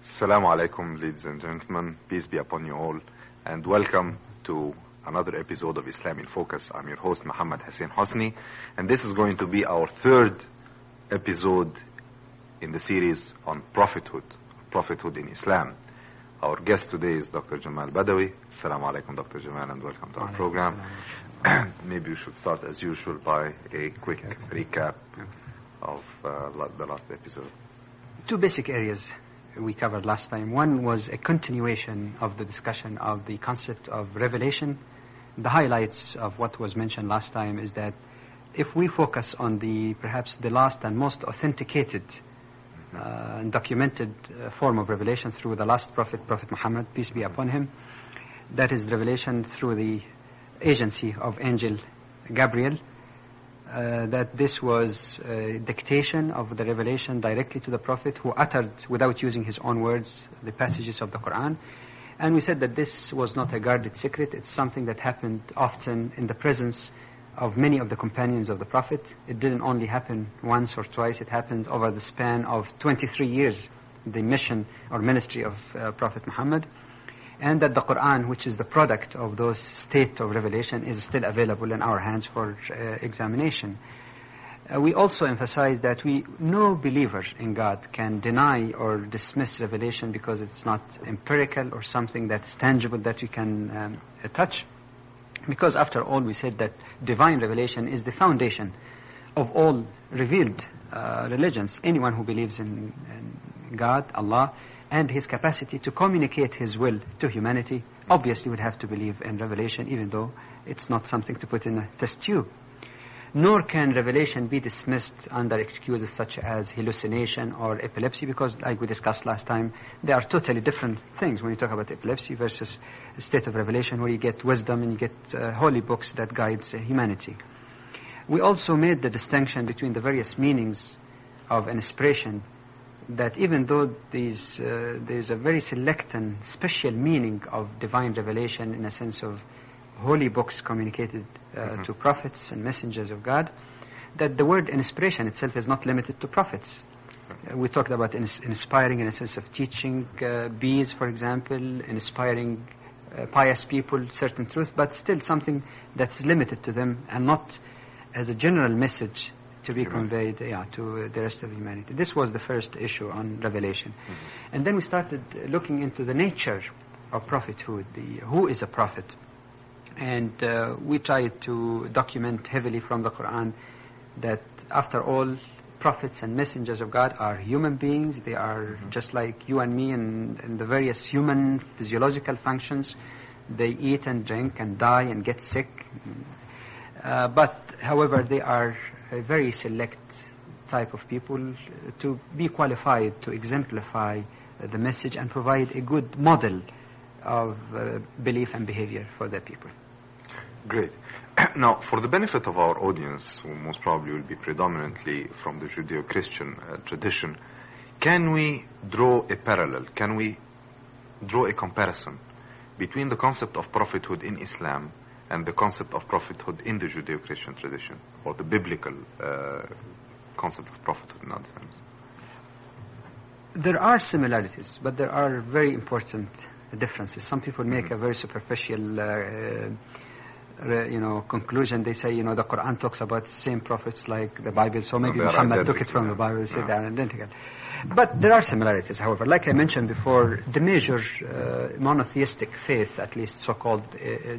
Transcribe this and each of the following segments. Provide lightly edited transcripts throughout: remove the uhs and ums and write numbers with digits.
Assalamu alaikum, ladies and gentlemen. Peace be upon you all, and welcome to another episode of Islam in Focus. I'm your host, Muhammad Hussein Hosni, and this is going to be our third episode in the series on prophethood in Islam. Our guest today is Dr. Jamal Badawi. Assalamu alaikum, Dr. Jamal, and welcome to our program. Maybe we should start as usual by a quick recap of the last episode. Two basic areas we covered last time. One was a continuation of the discussion of the concept of revelation. The highlights of what was mentioned last time is that if we focus on perhaps the last and most authenticated and documented form of revelation through the last prophet, Prophet Muhammad, peace be upon him, that is revelation through the agency of angel Gabriel, that this was dictation of the revelation directly to the Prophet, who uttered, without using his own words, the passages of the Quran. And we said that this was not a guarded secret. It's something that happened often in the presence of many of the companions of the Prophet. It didn't only happen once or twice. It happened over the span of 23 years, the mission or ministry of Prophet Muhammad. And that the Quran, which is the product of those state of revelation, is still available in our hands for examination. We also emphasize that no believer in God can deny or dismiss revelation because it's not empirical or something that's tangible that we can touch. Because after all, we said that divine revelation is the foundation of all revealed religions. Anyone who believes in God, Allah, and his capacity to communicate his will to humanity obviously would have to believe in revelation, even though it's not something to put in a test tube. Nor can revelation be dismissed under excuses such as hallucination or epilepsy, because like we discussed last time, they are totally different things when you talk about epilepsy versus a state of revelation where you get wisdom and you get holy books that guides humanity. We also made the distinction between the various meanings of inspiration, that even though there's a very select and special meaning of divine revelation in a sense of holy books communicated to prophets and messengers of God, that the word inspiration itself is not limited to prophets. We talked about inspiring in a sense of teaching bees, for example, inspiring pious people certain truth, but still something that's limited to them and not as a general message to be conveyed to the rest of humanity. This was the first issue on revelation. And then we started looking into the nature of prophethood, who is a prophet. And we tried to document heavily from the Quran that after all, prophets and messengers of God are human beings. They are just like you and me in the various human physiological functions. They eat and drink and die and get sick. But however, they are a very select type of people to be qualified to exemplify the message and provide a good model of belief and behavior for their people. Great. Now, for the benefit of our audience, who most probably will be predominantly from the Judeo-Christian tradition, can we draw a parallel? Can we draw a comparison between the concept of prophethood in Islam and the concept of prophethood in the Judeo-Christian tradition, or the biblical concept of prophethood in other terms? There are similarities, but there are very important differences. Some people make a very superficial conclusion. They say, the Quran talks about the same prophets like the Bible, so maybe Muhammad took it from the Bible, said they are identical. But there are similarities, however. Like I mentioned before, the major monotheistic faith, at least so-called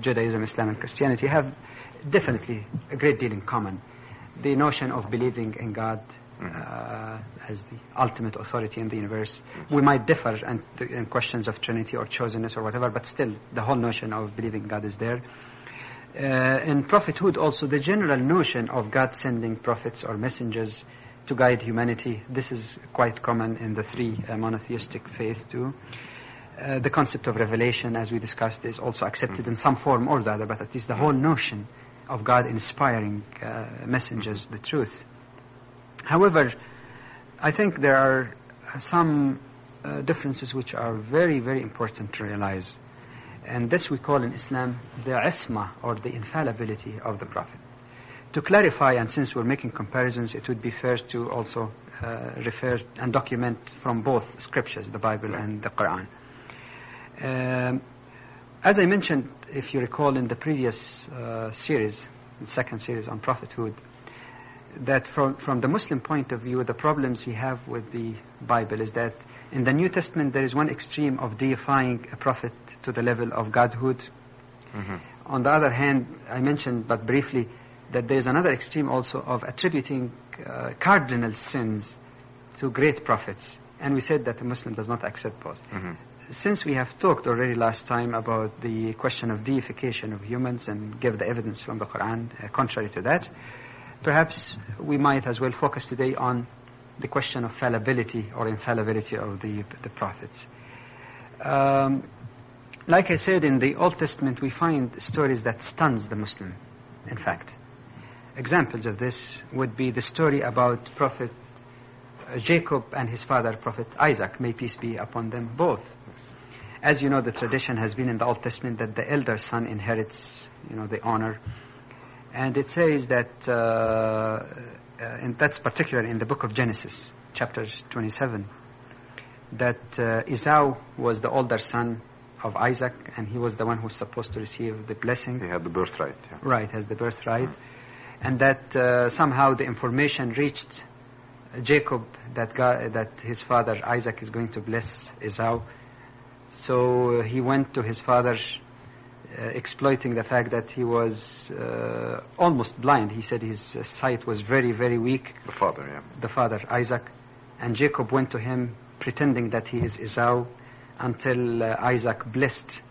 Judaism, Islam, and Christianity, have definitely a great deal in common. The notion of believing in God as the ultimate authority in the universe. We might differ in questions of Trinity or chosenness or whatever, but still the whole notion of believing God is there. In prophethood also, the general notion of God sending prophets or messengers to guide humanity, this is quite common in the three monotheistic faiths too. The concept of revelation, as we discussed, is also accepted in some form or the other, but at least the whole notion of God inspiring messengers the truth. However, I think there are some differences which are very, very important to realize. And this we call in Islam the isma, or the infallibility of the Prophet. To clarify, and since we're making comparisons, it would be fair to also refer and document from both scriptures, the Bible and the Quran. As I mentioned, if you recall in the previous series, the second series on prophethood, that from the Muslim point of view, the problems he have with the Bible is that in the New Testament there is one extreme of deifying a prophet to the level of godhood. Mm-hmm. On the other hand, I mentioned but briefly that there is another extreme also of attributing cardinal sins to great prophets. And we said that the Muslim does not accept both. Mm-hmm. Since we have talked already last time about the question of deification of humans and give the evidence from the Quran contrary to that, perhaps we might as well focus today on the question of fallibility or infallibility of the prophets. Like I said, in the Old Testament we find stories that stuns the Muslim, in fact. Examples of this would be the story about Prophet Jacob and his father, Prophet Isaac, may peace be upon them both. As you know, the tradition has been in the Old Testament that the elder son inherits, the honor. And it says that, and that's particularly in the book of Genesis, chapter 27, that Esau was the older son of Isaac, and he was the one who was supposed to receive the blessing. He had the birthright. Yeah. Right, has the birthright. And that somehow the information reached Jacob that his father Isaac is going to bless Esau. So he went to his father, exploiting the fact that he was almost blind. He said his sight was very, very weak. The father, yeah. The father, Isaac. And Jacob went to him pretending that he is Esau until Isaac blessed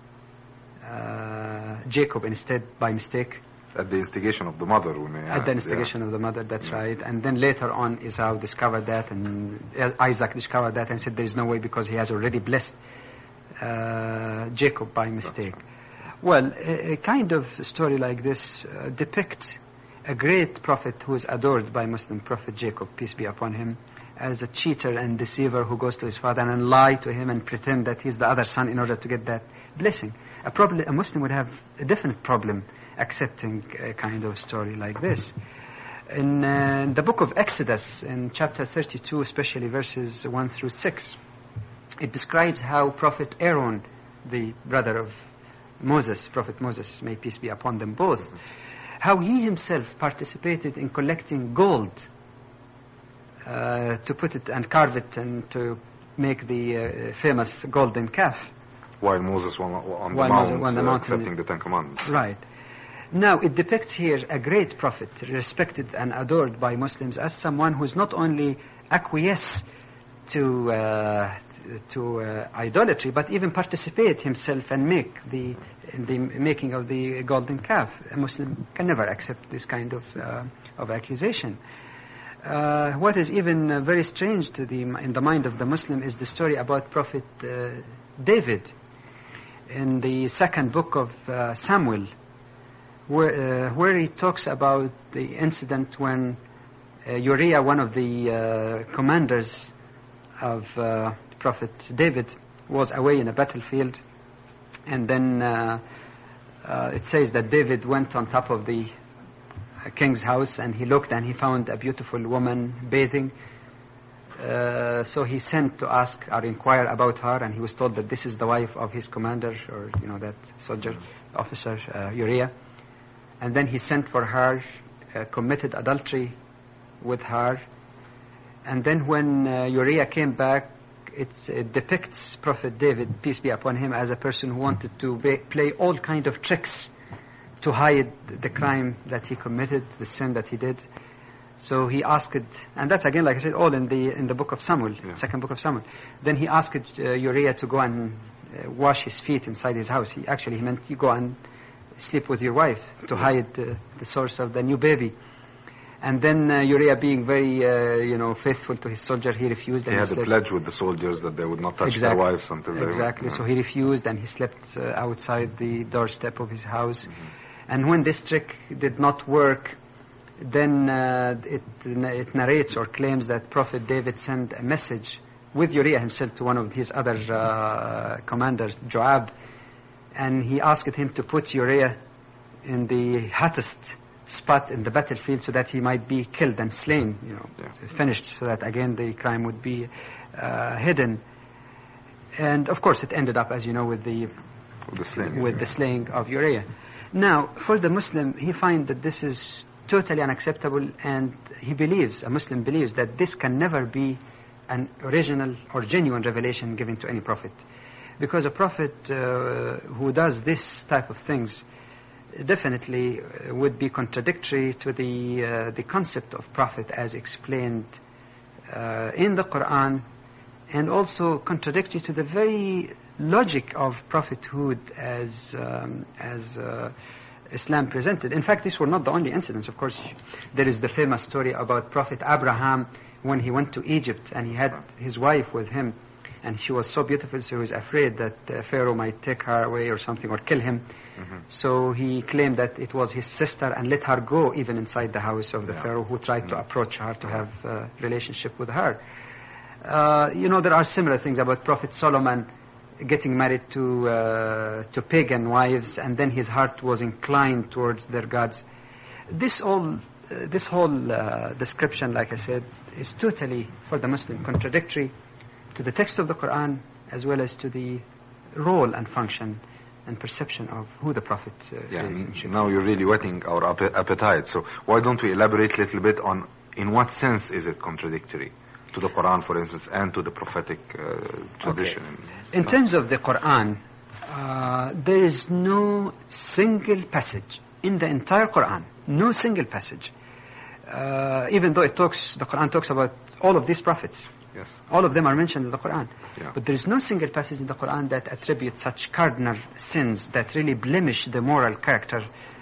Jacob instead by mistake. At the instigation of the mother. At the instigation of the mother, that's right. And then later on Esau discovered that, and Isaac discovered that and said there is no way because he has already blessed Jacob by mistake. Well, a kind of story like this depicts a great prophet who is adored by Muslim, Prophet Jacob, peace be upon him, as a cheater and deceiver who goes to his father and lie to him and pretend that he's the other son in order to get that blessing. A Muslim would have a definite problem accepting a kind of story like this. In the book of Exodus, in chapter 32, especially verses 1 through 6, it describes how Prophet Aaron, the brother of Moses, Prophet Moses, may peace be upon them both, how he himself participated in collecting gold to put it and carve it and to make the famous golden calf. While Moses on the mount accepting the Ten Commandments. Right. Now, it depicts here a great prophet, respected and adored by Muslims as someone who's not only acquiesced to idolatry, but even participate himself and make in the making of the golden calf. A Muslim can never accept this kind of accusation. What is even very strange in the mind of the Muslim is the story about Prophet David in the second book of Samuel, where he talks about the incident when Uriah, one of the commanders of Prophet David, was away in a battlefield, and then it says that David went on top of the king's house and he looked and he found a beautiful woman bathing. So he sent to ask or inquire about her, and he was told that this is the wife of his commander, or that soldier officer Uriah. And then he sent for her, committed adultery with her, And then when Uriah came back, it depicts Prophet David, peace be upon him, as a person who wanted to play all kind of tricks to hide the crime that he committed, the sin that he did. So he asked, and that's again, like I said, all in the book of Samuel, second book of Samuel. Then he asked Uriah to go and wash his feet inside his house. He meant you go and sleep with your wife to hide the source of the new baby. And then Uriah, being very, faithful to his soldier, he refused. He had a pledge with the soldiers that they would not touch their wives until they Exactly. So he refused, and he slept outside the doorstep of his house. And when this trick did not work, then it narrates or claims that Prophet David sent a message with Uriah himself to one of his other commanders, Joab, and he asked him to put Uriah in the hottest spot in the battlefield so that he might be killed and slain, finished, so that again the crime would be hidden. And of course it ended up, as you know, with the slaying of Uriah. Now, for the Muslim, he finds that this is totally unacceptable, and a Muslim believes that this can never be an original or genuine revelation given to any prophet. Because a prophet who does this type of things definitely would be contradictory to the concept of prophet as explained in the Quran, and also contradictory to the very logic of prophethood as Islam presented. In fact, these were not the only incidents. Of course, there is the famous story about Prophet Abraham when he went to Egypt and he had his wife with him, and she was so beautiful, so he was afraid that Pharaoh might take her away or something, or kill him. So he claimed that it was his sister and let her go even inside the house of the Pharaoh, who tried to approach her to have a relationship with her. There are similar things about Prophet Solomon getting married to pagan wives, and then his heart was inclined towards their gods. This whole description, like I said, is totally, for the Muslim, contradictory to the text of the Quran, as well as to the role and function and perception of who the Prophet is. Now you're really whetting our appetite. So why don't we elaborate a little bit on in what sense is it contradictory to the Quran, for instance, and to the prophetic tradition? Okay. In terms of the Quran, there is no single passage in the entire Quran, no single passage, even though the Quran talks about all of these prophets. Yes. All of them are mentioned in the Quran. Yeah. But there is no single passage in the Quran that attributes such cardinal sins that really blemish the moral character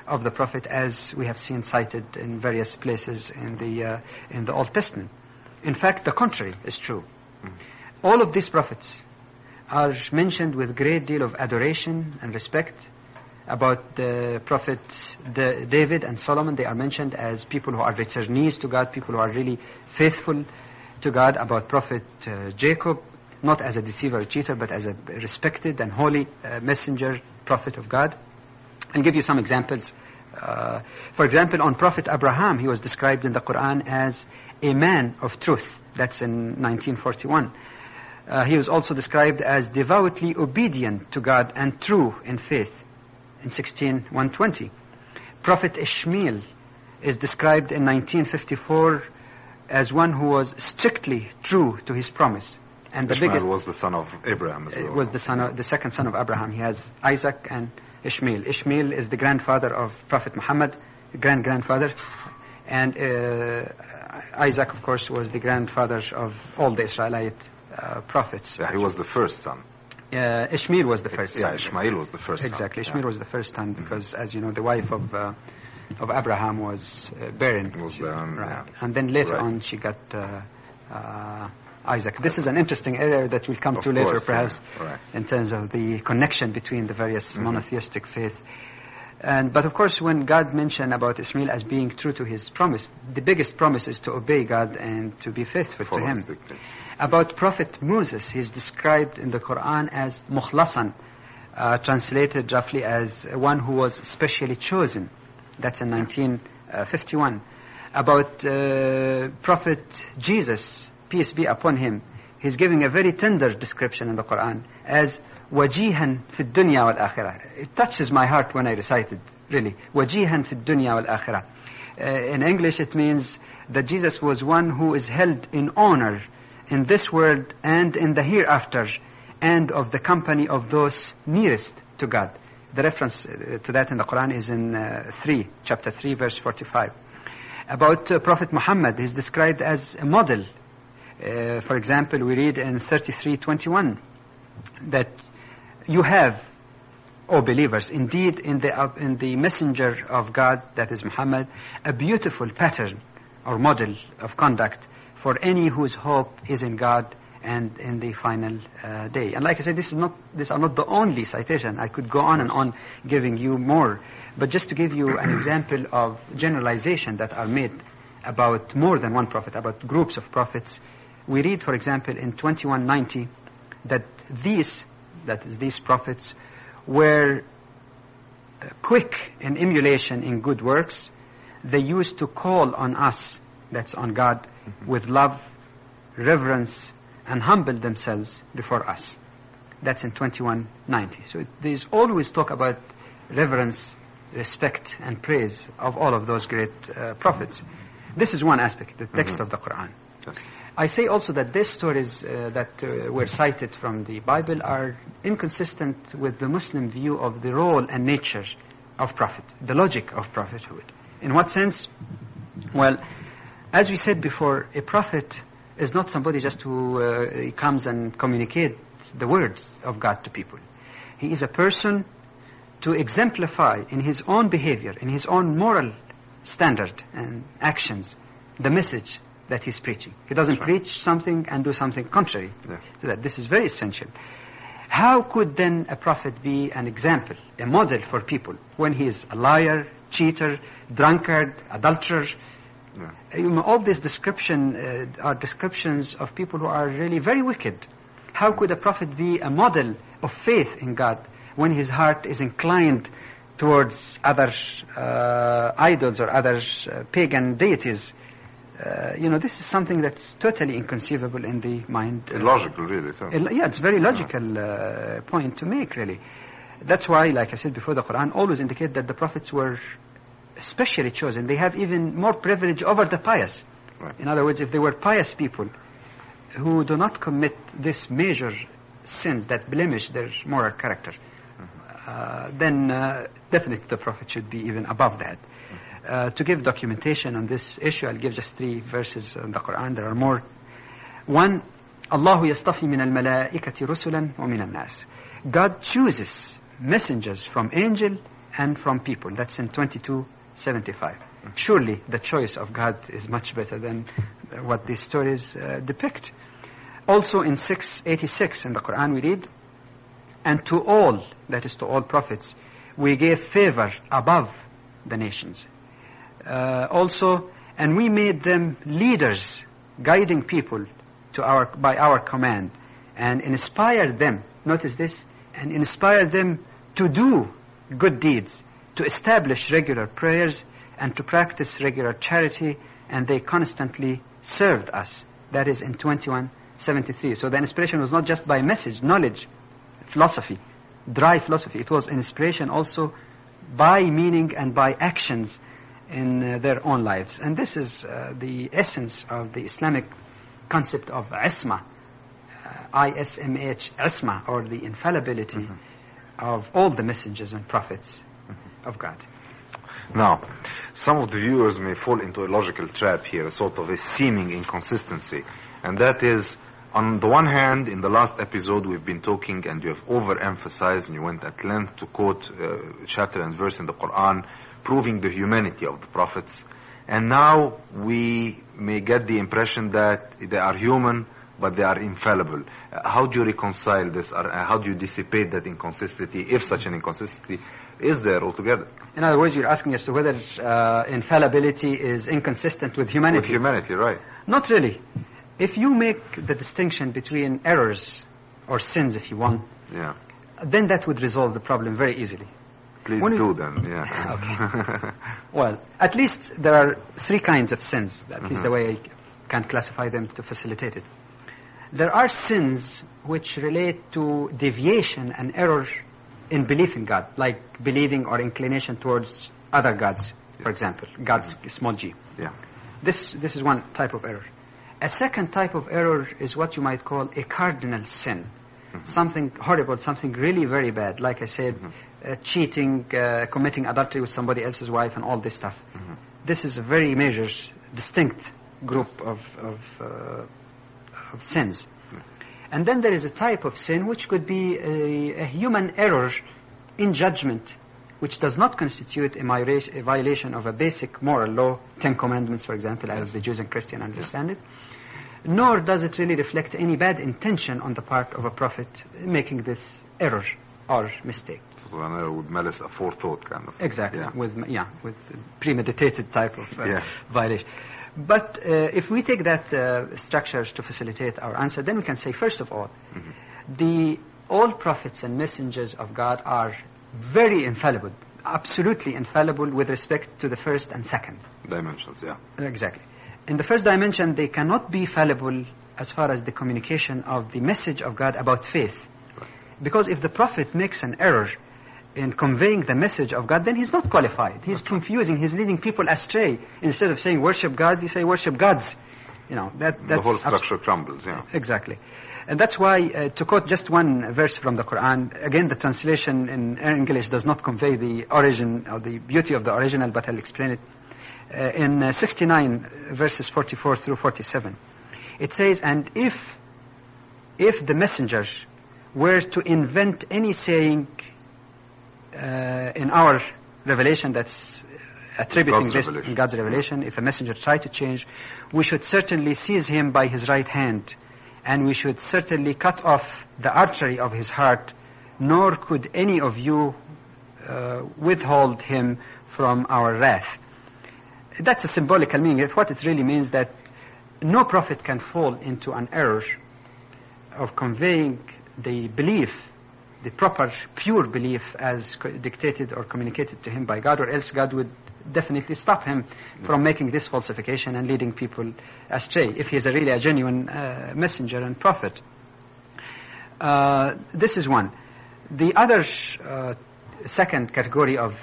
of the Prophet, as we have seen cited in various places in the Old Testament. In fact, the contrary is true. All of these prophets are mentioned with great deal of adoration and respect. About the prophets David and Solomon, they are mentioned as people who are returnees to God, people who are really faithful to God. About Prophet Jacob, not as a deceiver or cheater, but as a respected and holy messenger, prophet of God. I'll give you some examples. For example, on Prophet Abraham, he was described in the Quran as a man of truth. That's in 1941. He was also described as devoutly obedient to God and true in faith in 16120. Prophet Ishmael is described in 1954 as one who was strictly true to his promise. And Ishmael was the son of Abraham as well. It was the second son of Abraham. He has Isaac and Ishmael. Ishmael is the grandfather of Prophet Muhammad, grandfather, and Isaac, of course, was the grandfather of all the Israelite prophets. Yeah, he was the first son. Ishmael was the first son. Yeah, Ishmael was the first son. Exactly, Ishmael was the first son because, as you know, the wife of Abraham was barren. Right. And then later on she got Isaac. This is an interesting area that we'll come to later, perhaps, in terms of the connection between the various monotheistic faiths. But of course, when God mentioned about Ismail as being true to his promise, the biggest promise is to obey God and to be faithful to him. About Prophet Moses, he's described in the Quran as mukhlasan, translated roughly as one who was specially chosen. That's in 1951. About Prophet Jesus, peace be upon him, he's giving a very tender description in the Quran as wajihan fi dunya wal akhirah. It touches my heart when I recite it, really. Wajihan fi dunya wal akhirah. In English, it means that Jesus was one who is held in honor in this world and in the hereafter, and of the company of those nearest to God. The reference to that in the Quran is in chapter 3, verse 45. About Prophet Muhammad, he's described as a model. For example, we read in 33:21 that you have, O believers, indeed in the messenger of God, that is Muhammad, a beautiful pattern or model of conduct for any whose hope is in God and in the final day. And like I said, these are not the only citation. I could go on and on giving you more. But just to give you an example of generalization that are made about more than one prophet, about groups of prophets, we read, for example, in 2190 that these prophets were quick in emulation in good works. They used to call on us, that's on God, with love, reverence, and humble themselves before us. That's in 2190. So there's always talk about reverence, respect, and praise of all of those great prophets. This is one aspect, the text of the Quran. Yes. I say also that these stories that were cited from the Bible are inconsistent with the Muslim view of the role and nature of prophet, the logic of prophethood. In what sense? Well, as we said before, a prophet is not somebody just who comes and communicates the words of God to people. He is a person to exemplify in his own behavior, in his own moral standard and actions, the message that he's preaching. He doesn't preach something and do something contrary to that. This is very essential. How could then a prophet be an example, a model for people, when he is a liar, cheater, drunkard, adulterer? All these are descriptions of people who are really very wicked. How could a prophet be a model of faith in God when his heart is inclined towards other idols or other pagan deities? This is something that's totally inconceivable in the mind. Illogical, really. So. It's a very logical point to make, really. That's why, like I said before, the Quran always indicates that the prophets were specially chosen. They have even more privilege over the pious. Right. In other words, if they were pious people who do not commit these major sins that blemish their moral character, then definitely the prophet should be even above that. To give documentation on this issue, I'll give just 3 verses in the Quran. There are more. 1, Allahu yastafi min al-malaikati rusulan wa min al-nas. God chooses messengers from angel and from people. That's in 22:75. Surely the choice of God is much better than what these stories depict. Also in 6:86 in the Quran we read, and to all, that is to all prophets, we gave favor above the nations. Also, and we made them leaders, guiding people by our command, and inspired them, notice this, and inspired them to do good deeds, to establish regular prayers, and to practice regular charity, and they constantly served us. That is in 21:73. So the inspiration was not just by message, knowledge, philosophy, dry philosophy. It was inspiration also by meaning and by actions in their own lives. And this is the essence of the Islamic concept of isma, ISMH, isma, or the infallibility of all the messengers and prophets of God. Now, some of the viewers may fall into a logical trap here, a sort of a seeming inconsistency. And that is, on the one hand, in the last episode we've been talking and you have overemphasized and you went at length to quote chapter and verse in the Quran proving the humanity of the prophets. And now we may get the impression that they are human but they are infallible. How do you reconcile this? Or how do you dissipate that inconsistency, if such an inconsistency is there altogether? In other words, you're asking as to whether infallibility is inconsistent with humanity. With humanity, right. Not really. If you make the distinction between errors or sins, if you want, then that would resolve the problem very easily. Please do then, yeah. Okay. Well, at least there are 3 kinds of sins. That is the way I can classify them to facilitate it. There are sins which relate to deviation and error in belief in God, like believing or inclination towards other gods, for example, God's small g. Yeah. This is one type of error. A second type of error is what you might call a cardinal sin. Something horrible, something really very bad. Like I said, cheating, committing adultery with somebody else's wife and all this stuff. This is a very major, distinct group of sins. And then there is a type of sin which could be a human error in judgment, which does not constitute a violation of a basic moral law, 10 Commandments, for example, as the Jews and Christians understand it, nor does it really reflect any bad intention on the part of a prophet making this error or mistake. So an error with malice aforethought kind of. Exactly, with premeditated type of violation. But if we take that structures to facilitate our answer, then we can say, first of all, all prophets and messengers of God are very infallible, absolutely infallible with respect to the first and second dimensions. Yeah, exactly. In the first dimension, they cannot be fallible as far as the communication of the message of God about faith, because if the prophet makes an error in conveying the message of God, then he's not qualified. He's confusing. He's leading people astray. Instead of saying worship God, you say worship gods. That's the whole structure crumbles. Yeah, exactly. And that's why, to quote just one verse from the Quran, again, the translation in English does not convey the origin or the beauty of the original, but I'll explain it. In 69 verses 44 through 47, it says, and if the messenger were to invent any saying in our revelation that's attributing this in God's revelation, if a messenger tried to change, we should certainly seize him by his right hand, and we should certainly cut off the artery of his heart, nor could any of you withhold him from our wrath. That's a symbolical meaning. What it really means that no prophet can fall into an error of conveying the belief, the proper, pure belief as dictated or communicated to him by God, or else God would definitely stop him from making this falsification and leading people astray, if he is really a genuine messenger and prophet. This is one. The other second category of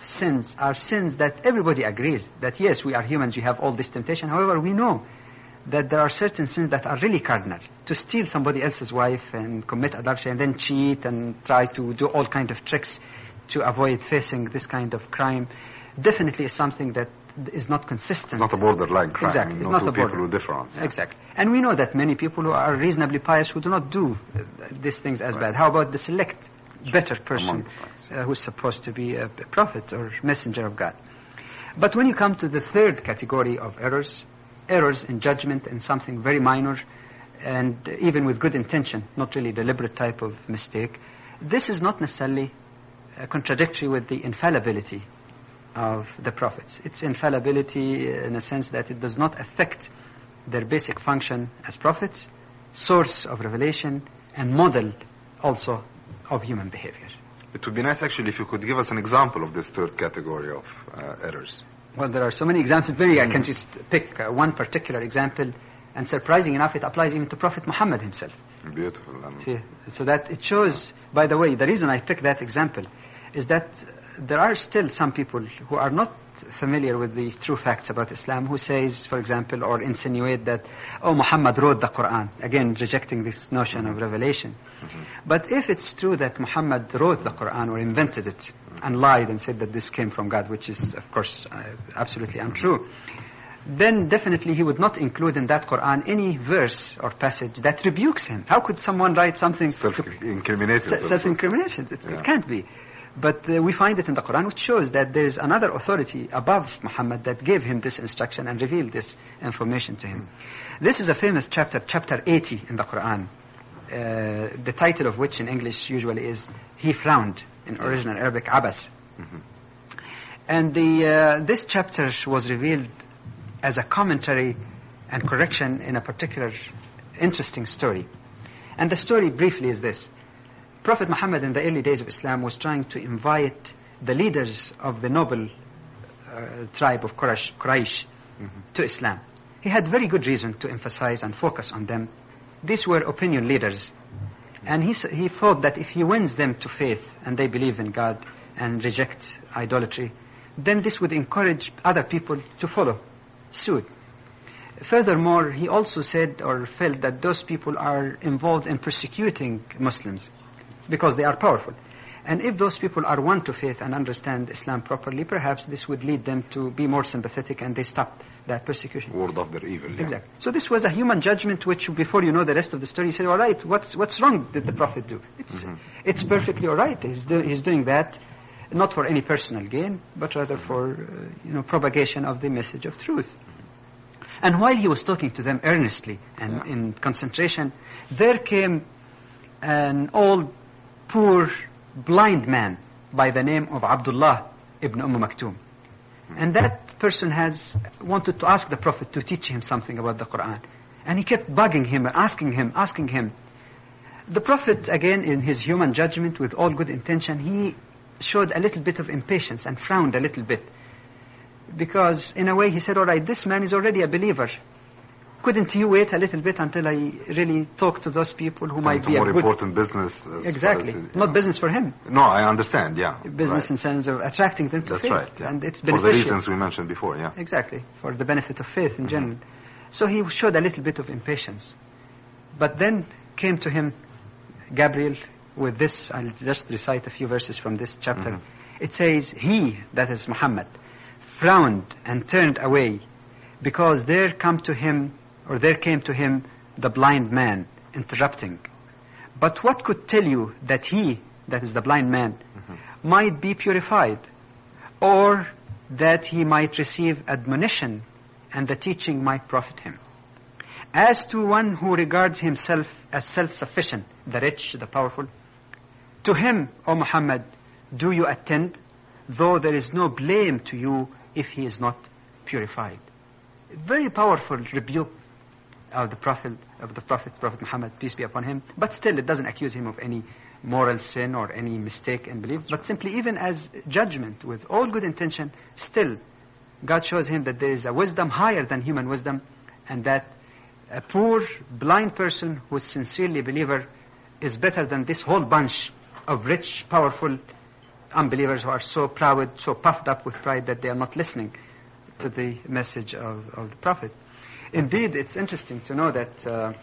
sins are sins that everybody agrees that yes, we are humans, we have all this temptation. However, we know that there are certain sins that are really cardinal. To steal somebody else's wife and commit adultery and then cheat and try to do all kind of tricks to avoid facing this kind of crime definitely is something that is not consistent. It's not a borderline crime. Exactly. It's not a borderline. People who differ on. Exactly. And we know that many people who are reasonably pious who do not do these things as bad. How about the select better person who's supposed to be a prophet or messenger of God? But when you come to the third category of errors in judgment and something very minor and even with good intention, not really deliberate type of mistake, this is not necessarily contradictory with the infallibility of the prophets. It's infallibility in a sense that it does not affect their basic function as prophets, source of revelation, and model also of human behavior. It would be nice actually if you could give us an example of this third category of errors. Well, there are so many examples. I can just pick one particular example, and surprising enough, it applies even to Prophet Muhammad himself. Beautiful. See, so that it shows, by the way, the reason I picked that example is that there are still some people who are not familiar with the true facts about Islam who says, for example, or insinuate that, Muhammad wrote the Quran, again rejecting this notion of revelation. But if it's true that Muhammad wrote the Quran or invented it and lied and said that this came from God, which is, of course, absolutely untrue, then definitely he would not include in that Quran any verse or passage that rebukes him. How could someone write something self-incrimination? It can't be. But we find it in the Quran, which shows that there is another authority above Muhammad that gave him this instruction and revealed this information to him. This is a famous chapter 80 in the Quran, the title of which in English usually is He Frowned, in original Arabic, Abas. And this chapter was revealed as a commentary and correction in a particular interesting story. And the story briefly is this. Prophet Muhammad in the early days of Islam was trying to invite the leaders of the noble tribe of Quraysh to Islam. He had very good reason to emphasize and focus on them. These were opinion leaders. And he thought that if he wins them to faith and they believe in God and reject idolatry, then this would encourage other people to follow suit. Furthermore, he also said or felt that those people are involved in persecuting Muslims because they are powerful. And if those people are won to faith and understand Islam properly, perhaps this would lead them to be more sympathetic and they stop that persecution. Ward off their evil. Exactly. Yeah. So this was a human judgment which, before you know the rest of the story, you say, all right, what's wrong did the Prophet do? It's perfectly all right. He's doing that not for any personal gain, but rather for propagation of the message of truth. And while he was talking to them earnestly and in concentration, there came an old, poor, blind man by the name of Abdullah ibn Maktoum. And that person has wanted to ask the Prophet to teach him something about the Quran. And he kept bugging him, asking him. The Prophet, again, in his human judgment, with all good intention, he showed a little bit of impatience and frowned a little bit. Because, in a way, he said, all right, this man is already a believer. Couldn't he wait a little bit until I really talk to those people who might be a more good... important business. Exactly. Not business for him. No, I understand, yeah. Business in sense of attracting them to faith. That's right. Yeah. And it's beneficial. For the reasons we mentioned before, yeah. Exactly. For the benefit of faith in general. So he showed a little bit of impatience. But then came to him Gabriel with this. I'll just recite a few verses from this chapter. It says, he, that is Muhammad, frowned and turned away because there came to him the blind man, interrupting. But what could tell you that he, that is the blind man, might be purified, or that he might receive admonition and the teaching might profit him? As to one who regards himself as self-sufficient, the rich, the powerful, to him, O Muhammad, do you attend, though there is no blame to you if he is not purified. Very powerful rebuke of the Prophet Muhammad, peace be upon him. But still, it doesn't accuse him of any moral sin or any mistake in belief, but simply even as judgment, with all good intention, still, God shows him that there is a wisdom higher than human wisdom, and that a poor, blind person who is sincerely a believer is better than this whole bunch of rich, powerful unbelievers who are so proud, so puffed up with pride that they are not listening to the message of the Prophet. Indeed, it's interesting to know that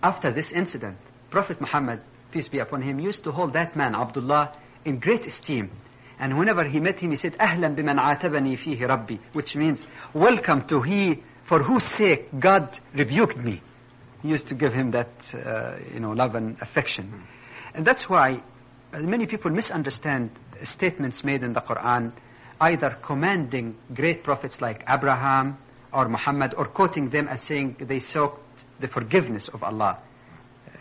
after this incident, Prophet Muhammad, peace be upon him, used to hold that man, Abdullah, in great esteem. And whenever he met him, he said, أهلا بمن عاتبني فيه ربي, which means, welcome to he for whose sake God rebuked me. He used to give him that, love and affection. And that's why many people misunderstand statements made in the Quran, either commanding great prophets like Abraham or Muhammad, or quoting them as saying they sought the forgiveness of Allah.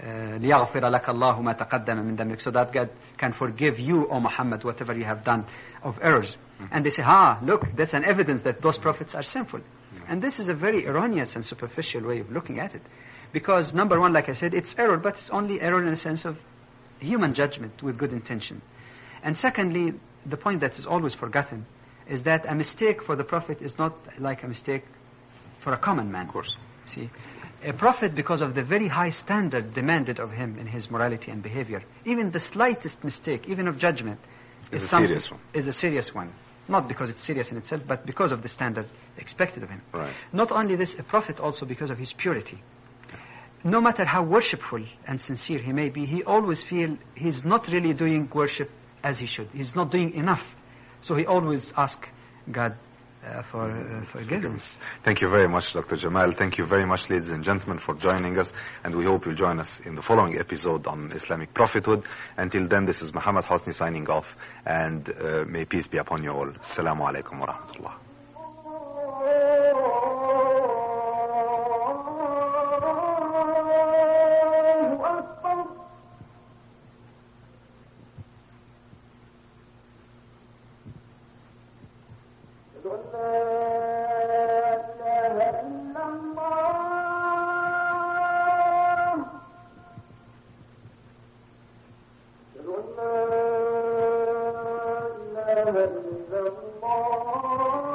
لِيَغْفِرَ لَكَ اللَّهُ مَا تَقَدَّمَ مِنْ ذَنْبِكَ, so that God can forgive you, O Muhammad, whatever you have done of errors. And they say, look, that's an evidence that those prophets are sinful. And this is a very erroneous and superficial way of looking at it. Because, number one, like I said, it's error, but it's only error in the sense of human judgment with good intention. And secondly, the point that is always forgotten is that a mistake for the Prophet is not like a mistake for a common man. Of course. See, a Prophet, because of the very high standard demanded of him in his morality and behavior, even the slightest mistake, even of judgment, is a serious one. Not because it's serious in itself, but because of the standard expected of him. Right. Not only this, a Prophet also because of his purity. No matter how worshipful and sincere he may be, he always feels he's not really doing worship as he should. He's not doing enough. So he always asks God for forgiveness. Thank you very much, Dr. Jamal. Thank you very much, ladies and gentlemen, for joining us. And we hope you'll join us in the following episode on Islamic prophethood. Until then, this is Muhammad Hosni signing off. And may peace be upon you all. Assalamu alaikum wa rahmatullah. إلا الله